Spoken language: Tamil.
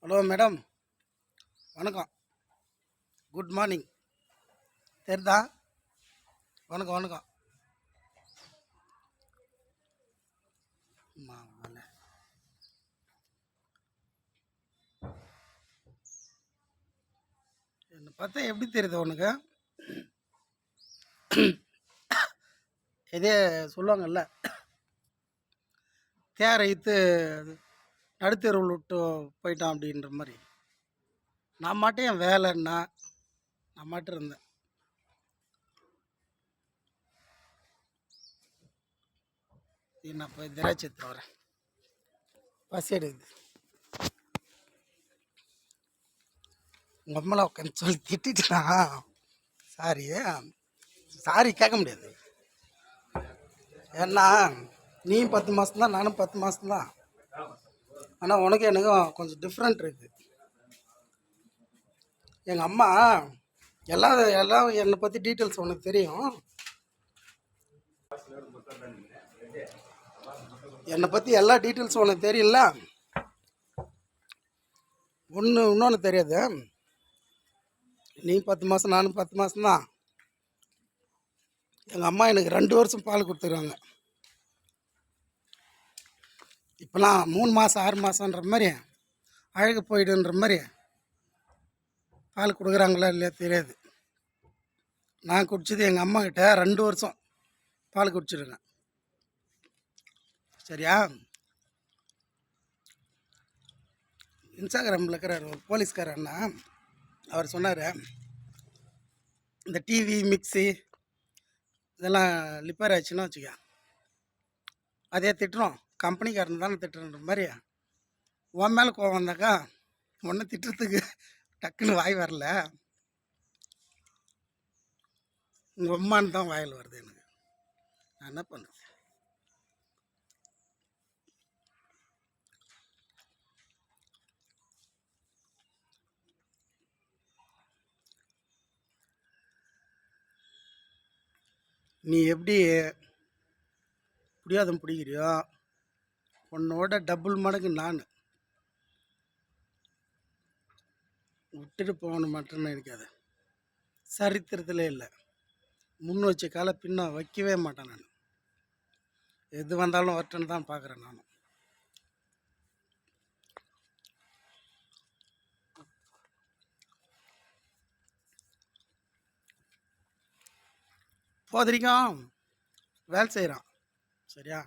ஹலோ மேடம், வணக்கம். Good morning. தெரிதா? வணக்கம் வணக்கம். என்னை பார்த்தா எப்படி தெரியுது உனக்கு? இதே சொல்லுவாங்கல்ல, தேரை இழுத்து நடுத்தெருவில் விட்டு போயிட்டான் அப்படின்ற மாதிரி. நான் மாட்டேன் என் வேலைன்னா நான் மாட்டு இருந்தேன். நான் போய் திராட்சை எடுத்து வரேன், பசி எடுக்குது. உங்கள் அம்மாவை உட்காந்து சொல்லி திட்டிட்டுனா சாரி சாரி கேட்க முடியாது. ஏன்னா நீ 10 மாதம் தான், நானும் 10 மாதம் தான். ஆனால் உனக்கு எனக்கும் கொஞ்சம் டிஃப்ரெண்ட் இருக்குது. எங்கள் அம்மா எல்லாம் எல்லாம் என்னை பற்றி டீட்டெயில்ஸ் உனக்கு தெரியும். என்னை பற்றி எல்லா டீட்டெயில்ஸும் உனக்கு தெரியல. இன்னொன்று தெரியாது. நீ 10 மாதம், நானும் 10 மாதம் தான். எங்கள் அம்மா எனக்கு 2 வருஷம் பால் கொடுத்துருக்காங்க. இப்போலாம் 3 மாதம் 6 மாதன்ற மாதிரி அழகு போயிடுன்ற மாதிரி பால் கொடுக்குறாங்களா இல்லையா தெரியாது. நான் குடிச்சது எங்கள் அம்மா கிட்ட 2 வருஷம் பால் குடிச்சிருக்கேன். சரியா? இன்ஸ்டாகிராமில் இருக்கிறார் ஒரு போலீஸ்கார அண்ணா, அவர் சொன்னார், இந்த டிவி மிக்சி இதெல்லாம் ரிப்பேர் ஆச்சுன்னா வச்சுக்க, அதே திட்டுறோம், கம்பெனிக்காரன் தானே திட்டுறன்ற மாதிரி. உன் மேலே கோவம் வந்தாக்கா ஒன்றை திட்டுறதுக்கு டக்குன்னு வாய் வரல, உங்கள் அம்மான்னு தான் வாயில் வருது எனக்கு. நான் என்ன பண்ணுறது? நீ எப்படி புரியாதம் பிடிக்கிறியோ உன்னோட டபுள் மடங்கு நான் விட்டுட்டு போகணும் மட்டும்னு நினைக்காத. சரித்திரத்திலே இல்லை, முன் வச்ச காலை பின்ன வைக்கவே மாட்டேன். நான் எது வந்தாலும் வரட்டுன்னு தான் பார்க்குறேன். நான் போதிரிக்கும் வேலை செய்கிறான். சரியா?